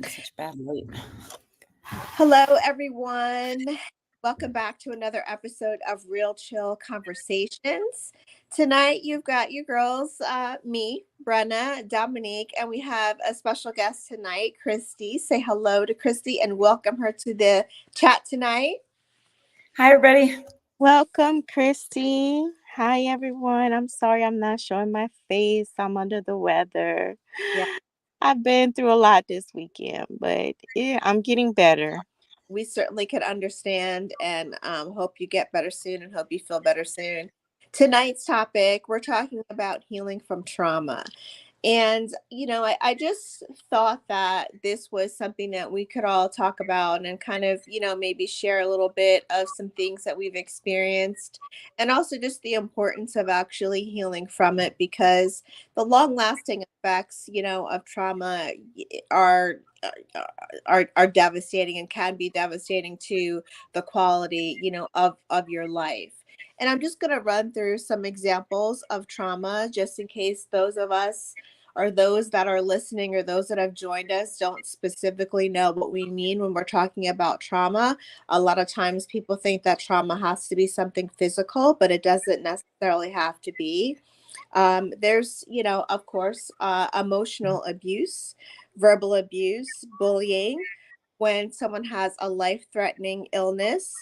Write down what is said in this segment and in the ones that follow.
in such bad light. Hello, everyone. Welcome back to another episode of Real Chill Conversations. Tonight, you've got your girls, me, Brenna, Dominique, and we have a special guest tonight, Christy. Say hello to Christy and welcome her to the chat tonight. Hi, everybody. Welcome, Christy. Hi, everyone. I'm sorry I'm not showing my face. I'm under the weather. Yeah, I've been through a lot this weekend, but yeah, I'm getting better. we certainly can understand and hope you get better soon and hope you feel better soon. Tonight's topic, we're talking about healing from trauma. And, I just thought that this was something that we could all talk about and kind of, maybe share a little bit of some things that we've experienced and also just the importance of actually healing from it because the long lasting effects, of trauma are. Are devastating and can be devastating to the quality of your life. And I'm just going to run through some examples of trauma just in case those of us or those that are listening or those that have joined us don't specifically know what we mean when we're talking about trauma. A lot of times people think that trauma has to be something physical, but it doesn't necessarily have to be. There's, of course, emotional abuse, verbal abuse, bullying, when someone has a life threatening illness.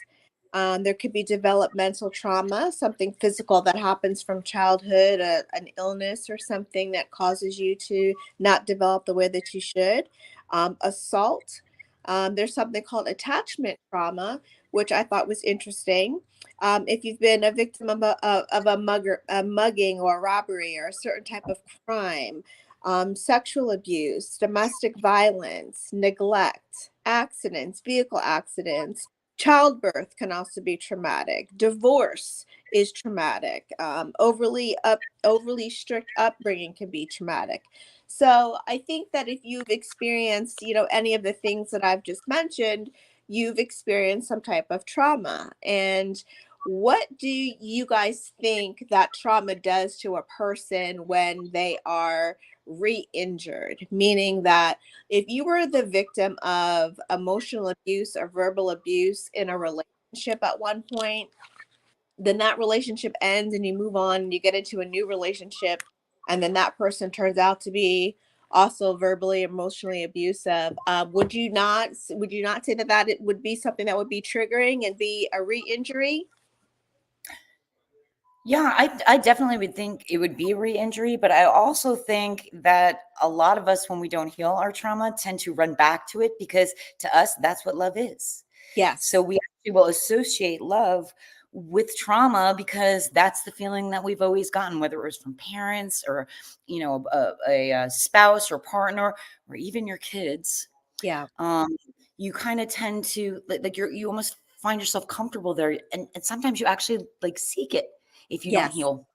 There could be developmental trauma, something physical that happens from childhood, an illness or something that causes you to not develop the way that you should. Assault. There's something called attachment trauma, which I thought was interesting. If you've been a victim of a mugging or a robbery or a certain type of crime, sexual abuse, domestic violence, neglect, accidents, vehicle accidents, childbirth can also be traumatic. Divorce is traumatic. Overly strict upbringing can be traumatic. So I think that if you've experienced, any of the things that I've just mentioned, you've experienced some type of trauma. And what do you guys think that trauma does to a person when they are re-injured? Meaning that if you were the victim of emotional abuse or verbal abuse in a relationship at one point, then that relationship ends and you move on and you get into a new relationship, and then that person turns out to be also verbally emotionally abusive. Would you not say that it would be something that would be triggering and be a re-injury? Yeah, I definitely would think it would be a re-injury, but I also think that a lot of us, when we don't heal our trauma, tend to run back to it because to us, that's what love is. So Yes. we actually will associate love with trauma because that's the feeling that we've always gotten, whether it was from parents or, a spouse or partner or even your kids. Yeah. um, you kind of tend to you almost find yourself comfortable there, and sometimes you actually like seek it if you don't Yes. heal.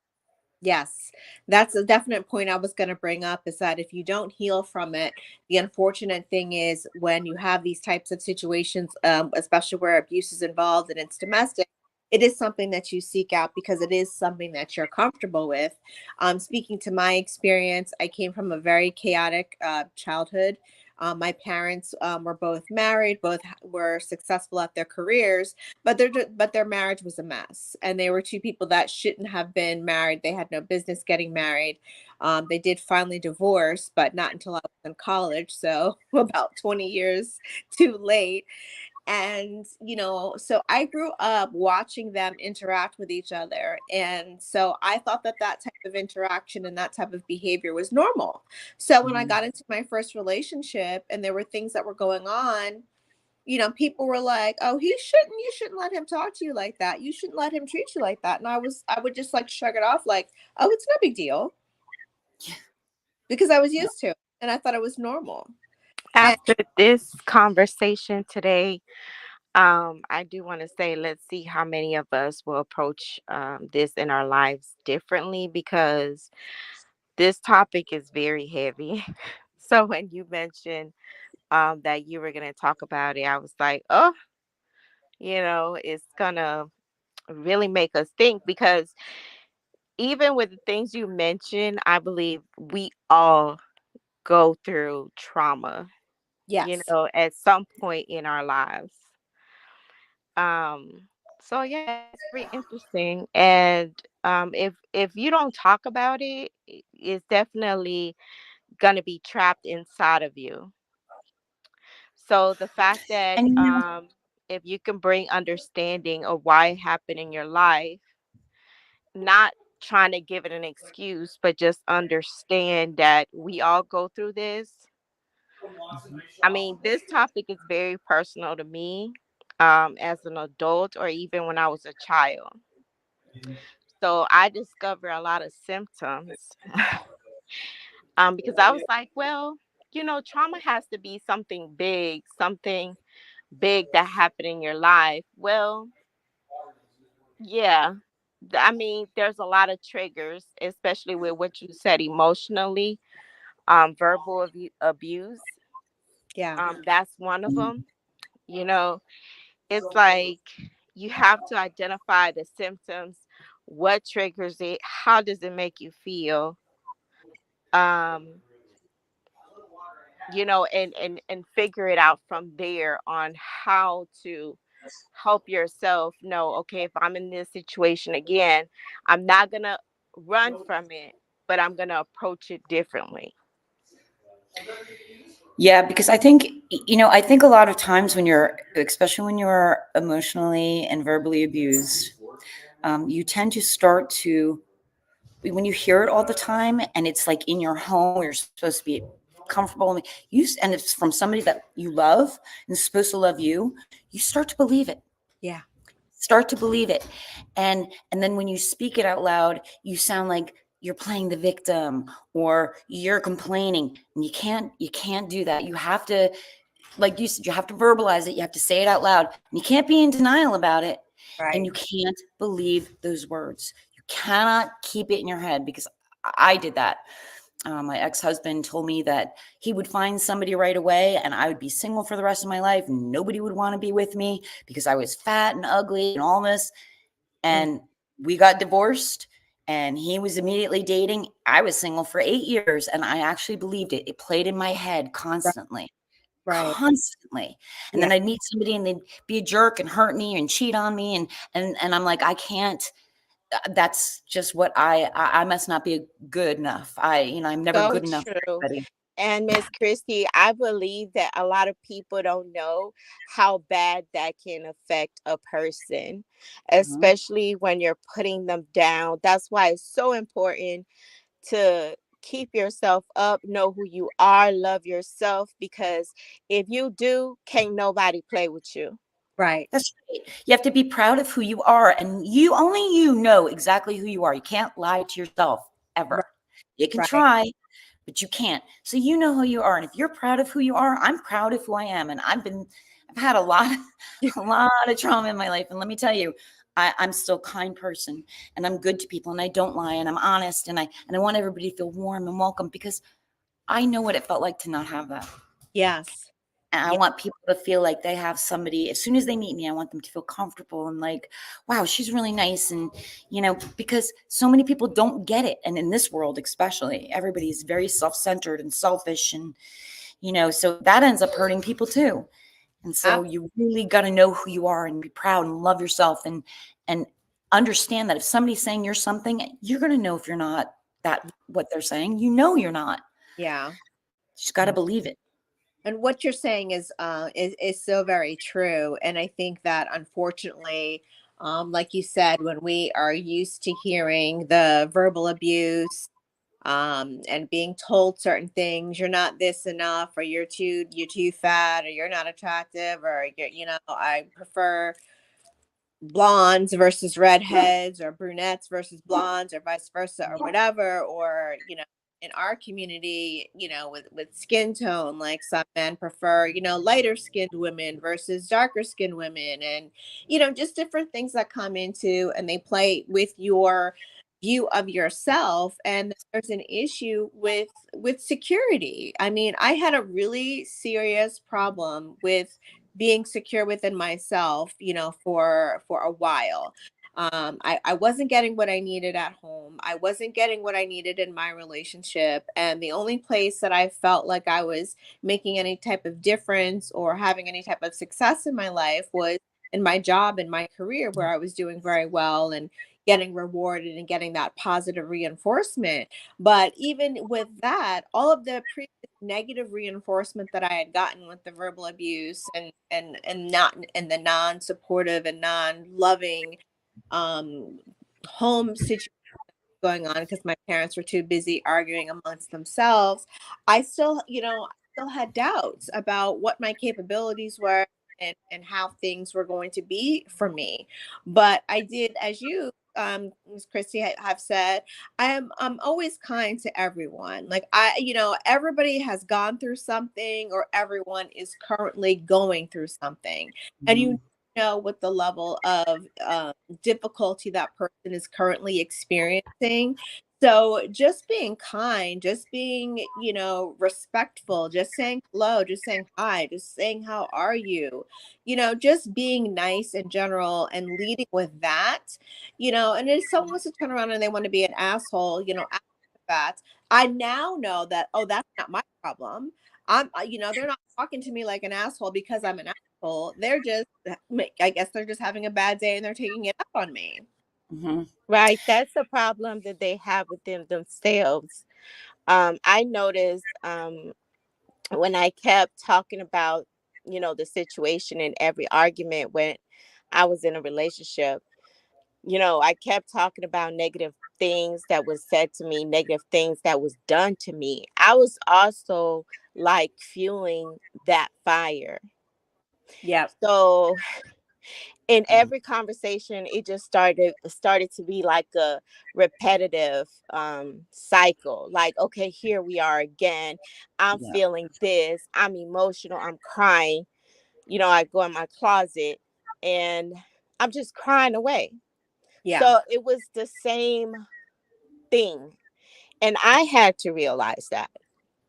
Yes, that's a definite point I was going to bring up is that if you don't heal from it, the unfortunate thing is when you have these types of situations, especially where abuse is involved and it's domestic, it is something that you seek out because it is something that you're comfortable with. Speaking to my experience, I came from a very chaotic childhood. My parents were both married, were successful at their careers, but their marriage was a mess, and they were two people that shouldn't have been married. They had no business getting married. They did finally divorce, but not until I was in college, so about 20 years too late. And so I grew up watching them interact with each other, and so I thought that that type of interaction and that type of behavior was normal. So when I Mhm. got into my first relationship and there were things that were going on, people were like, "Oh, you shouldn't let him talk to you like that. You shouldn't let him treat you like that." And I would just like shrug it off like, "Oh, it's no big deal," because I was used to it and I thought it was normal. And After this conversation today, I do want to say, let's see how many of us will approach this in our lives differently because this topic is very heavy. So when you mentioned that you were going to talk about it, I was like, oh, it's going to really make us think because even with the things you mentioned, I believe we all go through trauma. Yes. at some point in our lives. Um, so yeah, it's very interesting. And if you don't talk about it, it's definitely gonna be trapped inside of you. So the fact that And if you can bring understanding of why it happened in your life, not trying to give it an excuse, but just understand that we all go through this. I mean, this topic is very personal to me, as an adult or even when I was a child. So I discovered a lot of symptoms, because I was like, well, trauma has to be something big that happened in your life. Well, yeah. I mean, there's a lot of triggers, especially with what you said emotionally, verbal abuse. Yeah. That's one of them. You know, it's like you have to identify the symptoms, what triggers it, how does it make you feel, um, and figure it out from there on how to help yourself know, okay, if I'm in this situation again, I'm not gonna run from it, but I'm gonna approach it differently. yeah, because I think, I think a lot of times when you're, especially when you're emotionally and verbally abused, you tend to start to, when you hear it all the time and it's like in your home where you're supposed to be comfortable, and it's from somebody that you love and is supposed to love you, you start to believe it. Yeah. Start to believe it. And then when you speak it out loud, you sound like you're playing the victim or you're complaining. And you can't do that. You have to, like you said, you have to verbalize it. You have to say it out loud. And you can't be in denial about it. And Right. you can't believe those words. You cannot keep it in your head, because I did that. My ex-husband told me that he would find somebody right away and I would be single for the rest of my life. Nobody would want to be with me because I was fat and ugly and all this. Mm. And we got divorced and he was immediately dating. I was single for 8 years and I actually believed it. It played in my head Right. constantly, Right. constantly. And Yeah. then I'd meet somebody and they'd be a jerk and hurt me and cheat on me. And I'm like, I can't, that's just what I must not be good enough. I'm never So good enough for true. anybody. And Miss Christie, I believe that a lot of people don't know how bad that can affect a person, Mhm. especially when you're putting them down. That's why it's so important to keep yourself up, know who you are, love yourself, because if you do, can't nobody play with you. Right. That's right. You have to be proud of who you are, and you know exactly who you are. You can't lie to yourself Right. ever. You can Right. try, but you can't. So you know who you are, and if you're proud of who you are, I'm proud of who I am, and I've had a lot, a lot of trauma in my life, and let me tell you, I'm still a kind person, and I'm good to people, and I don't lie, and I'm honest, and I want everybody to feel warm and welcome because I know what it felt like to not have that. Yes. And I Yeah. want people to feel like they have somebody as soon as they meet me, I want them to feel comfortable and like, wow, she's really nice. And, because so many people don't get it. And in this world, especially, everybody is very self centered and selfish. And, so that ends up hurting people too. And so you really got to know who you are and be proud and love yourself and understand that if somebody's saying you're something, you're going to know if you're not that, what they're saying, you're not. Yeah. You just got to believe it. And what you're saying is so very true. And I think that unfortunately, like you said, when we are used to hearing the verbal abuse, and being told certain things, you're not this enough, or you're too fat, or you're not attractive, or I prefer blondes versus redheads, or brunettes versus blondes, or vice versa, or whatever. Or in our community, with skin tone, like some men prefer lighter skinned women versus darker skinned women, and just different things that come into and they play with your view of yourself. And there's an issue with security. I mean, I had a really serious problem with being secure within myself, for a while. I wasn't getting what I needed at home. I wasn't getting what I needed in my relationship. And the only place that I felt like I was making any type of difference or having any type of success in my life was in my job and my career, where I was doing very well and getting rewarded and getting that positive reinforcement. But even with that, all of the previous negative reinforcement that I had gotten with the verbal abuse and not and the non-supportive and non-loving um home situation going on, because my parents were too busy arguing amongst themselves, I still, I still had doubts about what my capabilities were and how things were going to be for me. But I did, as you, Ms. Christy, have said, I'm always kind to everyone. Like everybody has gone through something, or everyone is currently going through something, and Mhm. what the level of difficulty that person is currently experiencing. So just being kind, just being, respectful, just saying hello, just saying hi, just saying how are you, just being nice in general and leading with that, and if someone wants to turn around and they want to be an asshole, after that, I now know that, oh, that's not my problem. They're not talking to me like an asshole because I'm an asshole. They're just, I guess they're just having a bad day and they're taking it up on me. Mhm. Right. That's a problem that they have within themselves. I noticed when I kept talking about, the situation in every argument when I was in a relationship, I kept talking about negative things that was said to me, negative things that was done to me. I was also like fueling that fire. Yep. So in every conversation, it just started to be like a repetitive cycle. Like, okay, here we are again. I'm Yeah. feeling this, I'm emotional, I'm crying. I go in my closet and I'm just crying away. Yeah. So it was the same thing. And I had to realize that.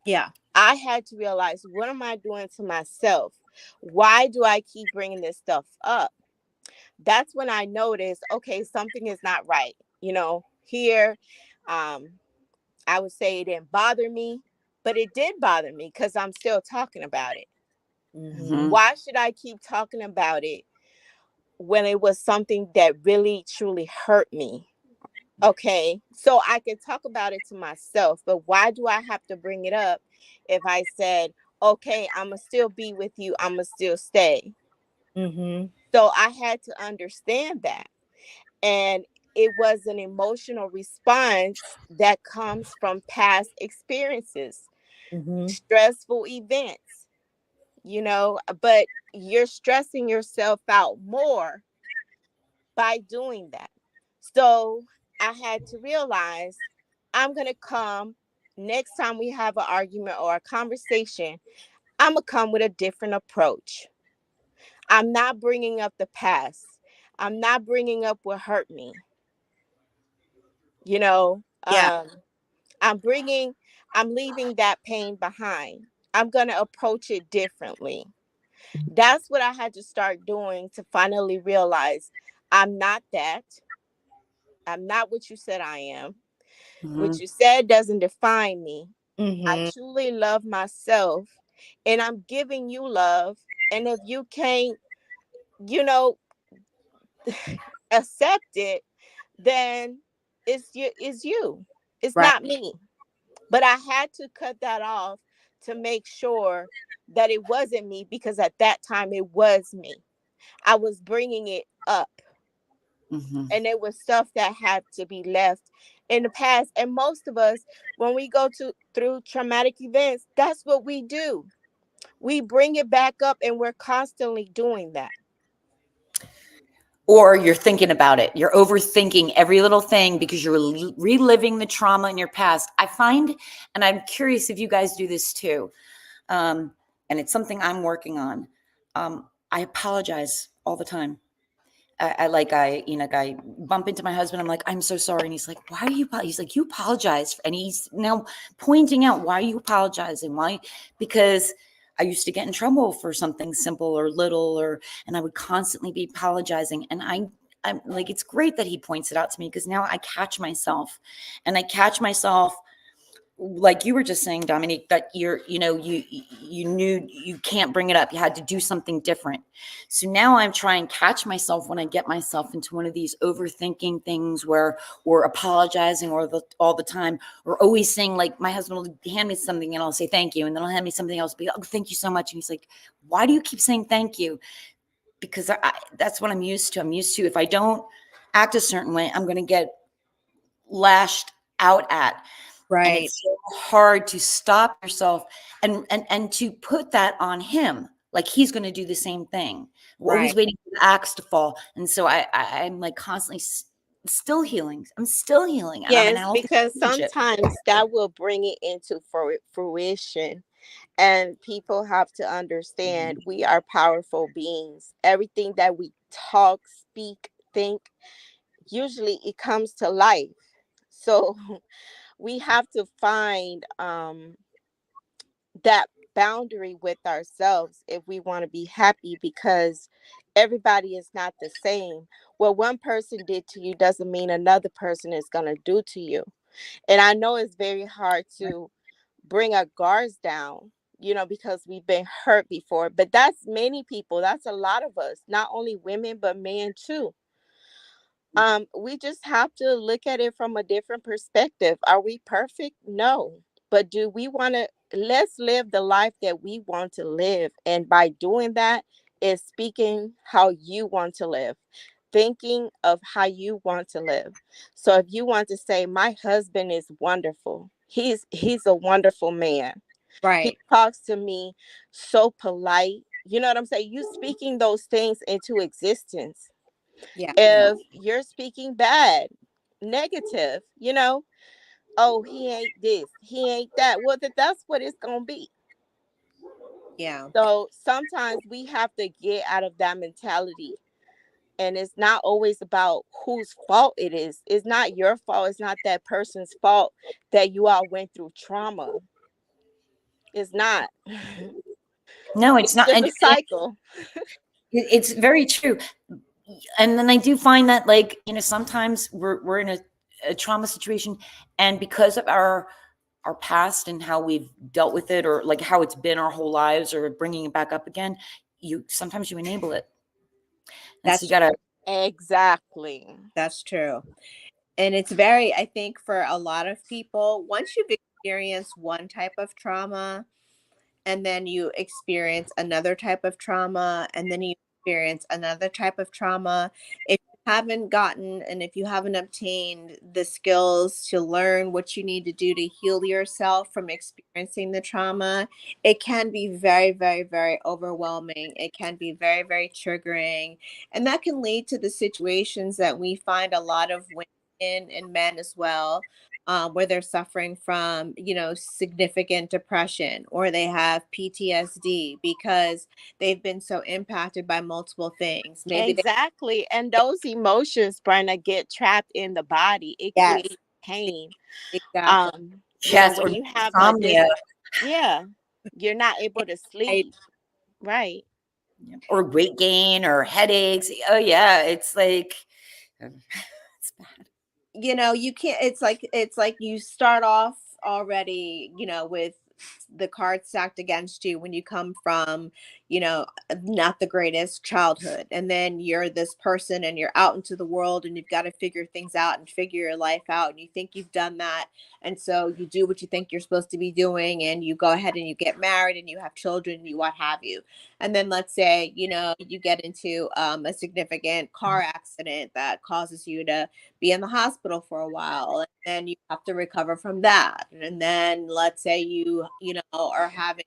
Yeah. I had to realize, what am I doing to myself? Why do I keep bringing this stuff up? That's when I noticed, okay, something is not right. Here, um, I would say it didn't bother me, but it did bother me because I'm still talking about it. Mm-hmm. Mhm. Why should I keep talking about it when it was something that really, truly hurt me? Okay, so I can talk about it to myself, but why do I have to bring it up if I said, okay, I'm going to still be with you, I'm going to still stay? Mm-hmm. So I had to understand that. And it was an emotional response that comes from past experiences, Mm-hmm. stressful events, but you're stressing yourself out more by doing that. So I had to realize, I'm going to come next time we have an argument or a conversation, I'm going to come with a different approach. I'm not bringing up the past. I'm not bringing up what hurt me. You know, Yeah. um, I'm bringing, I'm leaving that pain behind. I'm going to approach it differently. That's what I had to start doing to finally realize, I'm not that. I'm not what you said I am. What Mhm. you said doesn't define me. I Mm-hmm. truly love myself, and I'm giving you love. And if you can't, you know, accept it, then it's you. It's Right. not me. But I had to cut that off to make sure that it wasn't me, because at that time it was me. I was bringing it up, Mhm. and it was stuff that had to be left in the past. And most of us, when we go to through traumatic events, that's what we do. We bring it back up, and we're constantly doing that. Or you're thinking about it. You're overthinking every little thing because you're reliving the trauma in your past. I find, and I'm curious if you guys do this too, um, and it's something I'm working on. I apologize all the time. I bump into my husband. I'm like, I'm so sorry. And he's like, why are you, he's like, you apologize. And he's now pointing out, why are you apologizing? Why? Because I used to get in trouble for something simple or little, and I would constantly be apologizing. And I'm like, it's great that he points it out to me, because now I catch myself, and I catch myself, like you were just saying, Dominique, that you knew you can't bring it up. You had to do something different. So now I'm trying to catch myself when I get myself into one of these overthinking things, where, or apologizing, or all the time, or always saying, like, my husband will hand me something and I'll say thank you, and then he'll hand me something else, be, oh, thank you so much. And he's like, why do you keep saying thank you? Because that's what I'm used to. I'm used to, if I don't act a certain way, I'm going to get lashed out at. And Right. it's so hard to stop yourself and to put that on him, like he's going to do the same thing. We're always Right. waiting for the axe to fall. And so I'm like constantly still healing. I'm still healing, and I'm in a Yes, healthy because relationship. sometimes that will bring it into fruition. And people have to understand we are powerful beings. Everything that we talk, speak, think, usually it comes to life. So we have to find that boundary with ourselves if we want to be happy, because everybody is not the same. What one person did to you doesn't mean another person is going to do to you. And I know it's very hard to bring our guards down, because we've been hurt before, but that's many people. That's a lot of us, not only women, but men too. We just have to look at it from a different perspective. Are we perfect? No. But do we want to, let's live the life that we want to live. And by doing that is speaking how you want to live, thinking of how you want to live. So if you want to say, my husband is wonderful, he's a wonderful man. He Right. talks to me so polite. You know what I'm saying? You speaking those things into existence. Yeah. If you're speaking bad, negative, oh, he ain't this, he ain't that. Well, that's what it's gonna be. Yeah. So sometimes we have to get out of that mentality. And it's not always about whose fault it is. It's not your fault. It's not that person's fault that you all went through trauma. It's not. No, it's It's not. just And a cycle. it's very true. And then I do find that, like, sometimes we're in a trauma situation, and because of our past and how we've dealt with it, or like how it's been our whole lives, or bringing it back up again, you sometimes you enable it. And so you That's gotta. Exactly. that's true. And it's very, I think for a lot of people, once you've experienced one type of trauma, and then you experience another type of trauma, and then you experience another type of trauma, if you haven't gotten and if you haven't obtained the skills to learn what you need to do to heal yourself from experiencing the trauma, it can be very, very, very overwhelming. It can be very, very triggering, and that can lead to the situations that we find a lot of women and men as well, where they're suffering from, significant depression, or they have PTSD because they've been so impacted by multiple things. Maybe they, Exactly. And those emotions, Brenda, get trapped in the body. It yes, creates pain. exactly. Yes, or When you have this, insomnia, yeah, you're not able to sleep. Right. or weight gain, or headaches. Oh yeah, it's like it's bad. You can't, it's like you start off already, with the cards stacked against you when you come from, not the greatest childhood, and then you're this person and you're out into the world and you've got to figure things out and figure your life out, and you think you've done that, and so you do what you think you're supposed to be doing, and you go ahead and you get married and you have children, you what have you. And then let's say, you get into a significant car accident that causes you to be in the hospital for a while, and then you have to recover from that. And then let's say you are having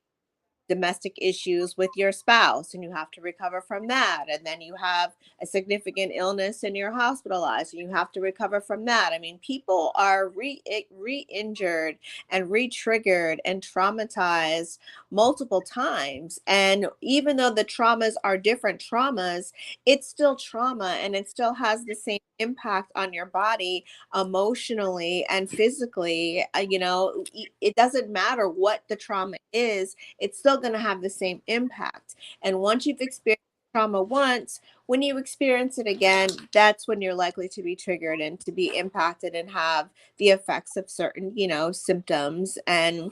domestic issues with your spouse and you have to recover from that, and then you have a significant illness and you're hospitalized and you have to recover from that. I mean, people are re-injured and re-triggered and traumatized multiple times, and even though the traumas are different traumas, it's still trauma, and it still has the same impact on your body emotionally and physically. It doesn't matter what the trauma is, it's still going to have the same impact. And once you've experienced trauma once, when you experience it again, that's when you're likely to be triggered and to be impacted and have the effects of certain, symptoms and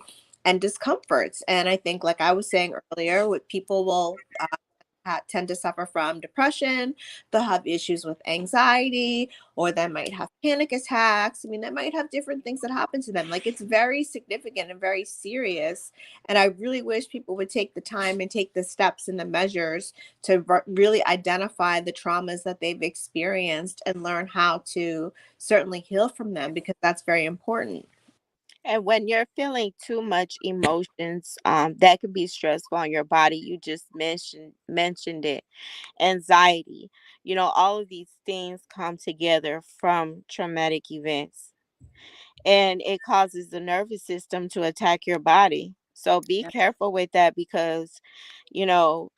discomforts. And I think, like I was saying earlier, what people will tend to suffer from depression, they'll have issues with anxiety, or they might have panic attacks. I mean, they might have different things that happen to them. Like, it's very significant and very serious. And I really wish people would take the time and take the steps and the measures to really identify the traumas that they've experienced and learn how to certainly heal from them, because that's very important. And when you're feeling too much emotions, that could be stressful on your body. You just mentioned it. Anxiety. All of these things come together from traumatic events, and it causes the nervous system to attack your body. So be Yep. careful with that because, you know,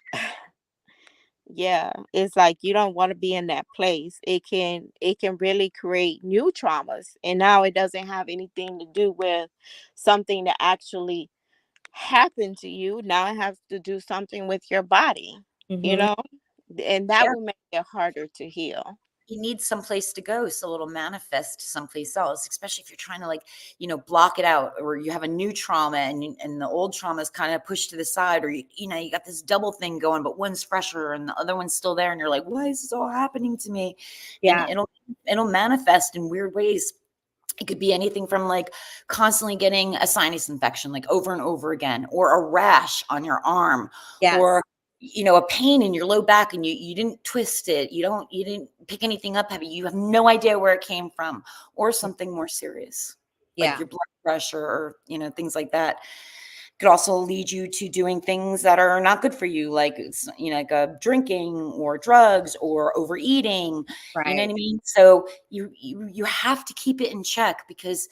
yeah, it's like you don't want to be in that place. It can really create new traumas. And now it doesn't have anything to do with something that actually happened to you. Now it has to do something with your body, you Hmm. know? And that Yeah. will make it harder to heal. You need some place to go so it'll manifest someplace else, especially if you're trying to like, block it out, or you have a new trauma and the old trauma is kind of pushed to the side, or you got this double thing going, but one's fresher and the other one's still there. And you're like, why is this all happening to me? And Yeah. it'll manifest in weird ways. It could be anything from like constantly getting a sinus infection, like over and over again, or a rash on your arm, Yes. or a pain in your low back and you didn't twist it. You didn't pick anything up heavy. You have no idea where it came from, or something more serious, like Yeah. your blood pressure, or things like that. Could also lead you to doing things that are not good for you, like like drinking or drugs or overeating. You know what Right. I mean? So you have to keep it in check, because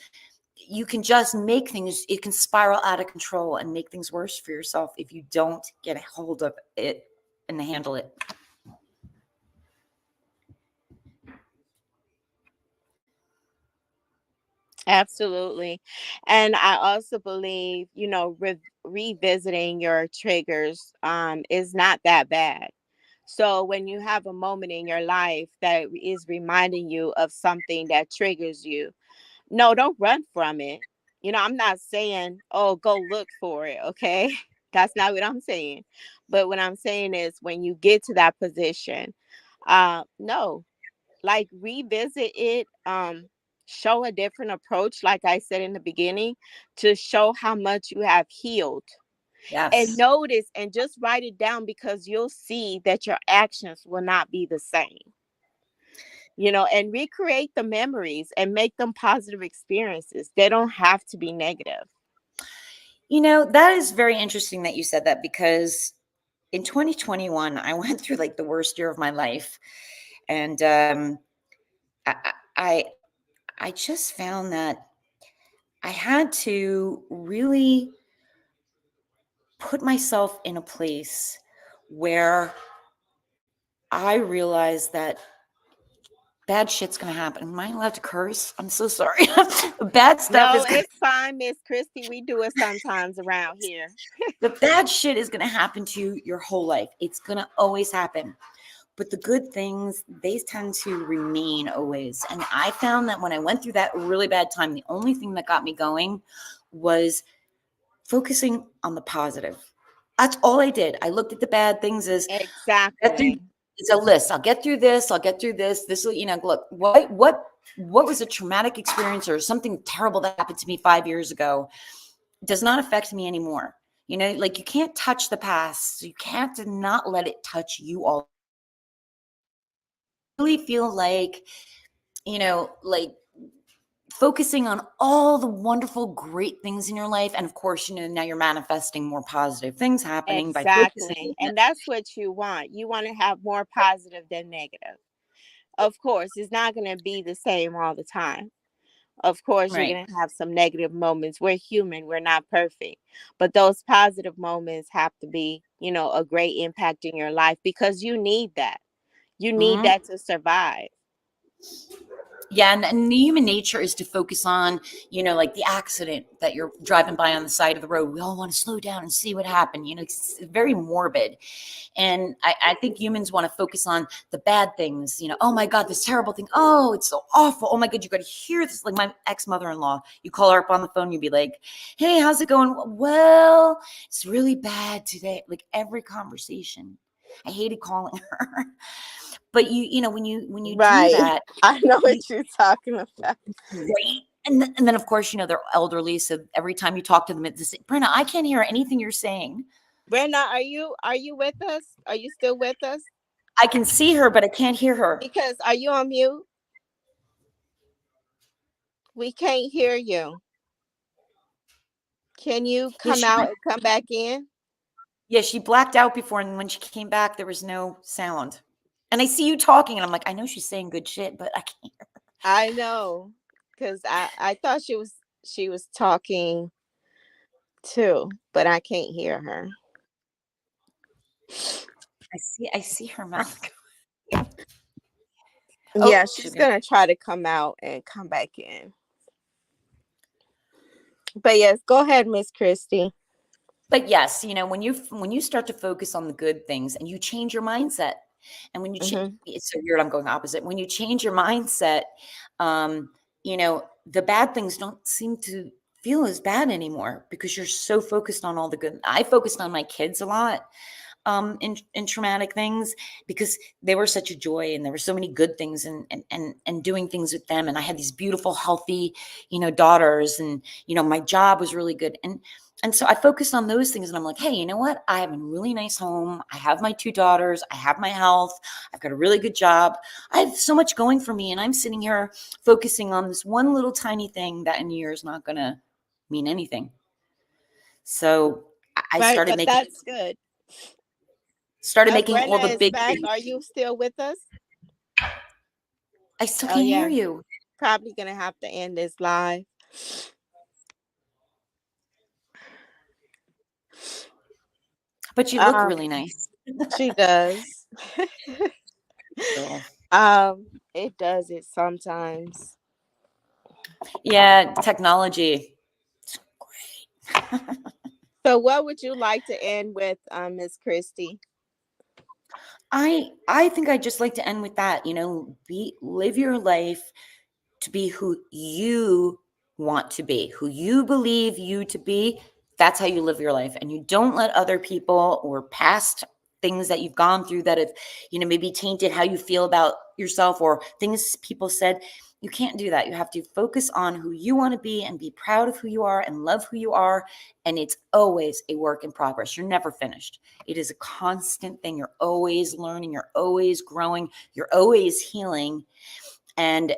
you can just make things, it can spiral out of control and make things worse for yourself if you don't get a hold of it and handle it. Absolutely. And I also believe, revisiting your triggers is not that bad. So when you have a moment in your life that is reminding you of something that triggers you, no, don't run from it. I'm not saying, oh, go look for it, okay? That's not what I'm saying. But what I'm saying is when you get to that position, no, like revisit it, show a different approach, like I said in the beginning, to show how much you have healed. And Yes. notice and just write it down, because you'll see that your actions will not be the same. And recreate the memories and make them positive experiences. They don't have to be negative. That is very interesting that you said that, because in 2021, I went through like the worst year of my life. And I, I, I just found that I had to really put myself in a place where I realized that bad shit's gonna happen. Am I allowed to curse? I'm so sorry. Bad stuff No, is gonna it's fine, Miss Christie. We do it sometimes around here. the bad shit is gonna happen to you your whole life. It's gonna always happen. But the good things, they tend to remain always. And I found that when I went through that really bad time, the only thing that got me going was focusing on the positive. That's all I did. I looked at the bad things as get through. Exactly. It's a list. I'll get through this. I'll get through this. This will, look, what was a traumatic experience or something terrible that happened to me 5 years ago does not affect me anymore. Like you can't touch the past. So you can't not let it touch you all. I really feel like, like focusing on all the wonderful, great things in your life. And of course, now you're manifesting more positive things happening by focusing on Exactly. it. And that's what you want. You want to have more positive than negative. Of course, it's not going to be the same all the time. Of course, you're Right. going to have some negative moments. We're human, we're not perfect. But those positive moments have to be, a great impact in your life, because you need that. You need Mhm. that to survive. Yeah, and the human nature is to focus on, like the accident that you're driving by on the side of the road. We all want to slow down and see what happened. It's very morbid. And I think humans want to focus on the bad things, oh my God, this terrible thing. Oh, it's so awful. Oh my God, you got to hear this. Like my ex-mother-in-law, you call her up on the phone, you'd be like, hey, how's it going? Well, it's really bad today. Like every conversation. I hated calling her. But when you do Right. that, I know what you, you're talking about. right. And then of course, they're elderly. So every time you talk to them, it's just, Brenna, I can't hear anything you're saying. Brenda, are you with us? Are you still with us? I can see her, but I can't hear her. Because are you on mute? We can't hear you. Can you Yeah, come she out and come back in? yeah, she blacked out before, and when she came back, there was no sound. And I see you talking, and I'm like, I know she's saying good shit, but I can't hear. I know, because I thought she was talking too, but I can't hear her. I see her mouth. Yeah, Oh, she's she's gonna. gonna try to come out and come back in. But yes, go ahead, Miss Christie. But yes, when you start to focus on the good things and you change your mindset, and when you Hmm. it's so weird, I'm going opposite. When you change your mindset, the bad things don't seem to feel as bad anymore because you're so focused on all the good. I focused on my kids a lot, in traumatic things, because they were such a joy, and there were so many good things, and doing things with them, and I had these beautiful, healthy, daughters, and my job was really good, and so I focused on those things, and I'm like, hey, you know what? I have a really nice home. I have my two daughters. I have my health. I've got a really good job. I have so much going for me, and I'm sitting here focusing on this one little tiny thing that in a year is not going to mean anything. So I Right, started but making that's good. all the Brenna is big back. things. Are you still with us? I still Oh can't hear yeah, you, probably gonna have to end this live. but you look Um, really nice, she does. girl. It does it sometimes. Yeah, technology. It's great. So, what would you like to end with, Miss Christie? I think I just like to end with that. Live your life to be who you want to be, who you believe you to be. That's how you live your life. And you don't let other people or past things that you've gone through that have, maybe tainted how you feel about yourself, or things people said. You can't do that. You have to focus on who you want to be and be proud of who you are and love who you are. And it's always a work in progress. You're never finished. It is a constant thing. You're always learning. You're always growing. You're always healing, and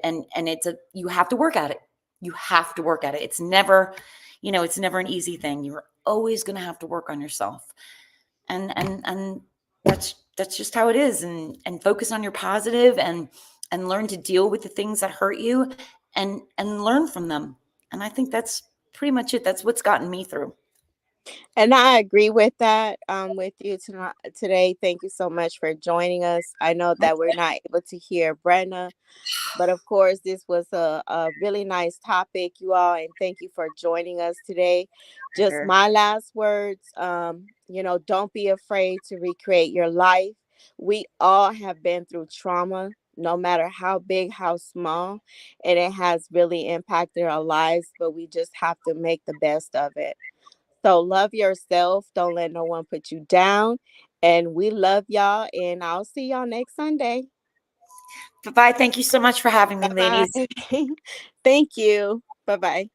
you have to work at it. You have to work at it. It's never an easy thing. You're always going to have to work on yourself, and that's just how it is. And focus on your positive, and learn to deal with the things that hurt you, and learn from them. And I think that's pretty much it. That's what's gotten me through. And I agree with that, with you tonight, today. Thank you so much for joining us. I know My that we're not able to hear Brenna, but of course, this was a really nice topic, you all. And thank you for joining us today. Just pleasure. my last words, don't be afraid to recreate your life. We all have been through trauma, no matter how big, how small, and it has really impacted our lives, but we just have to make the best of it. So love yourself. Don't let no one put you down. And we love y'all. And I'll see y'all next Sunday. Bye bye. Thank you so much for having me, Bye ladies. bye. Thank you. Bye bye.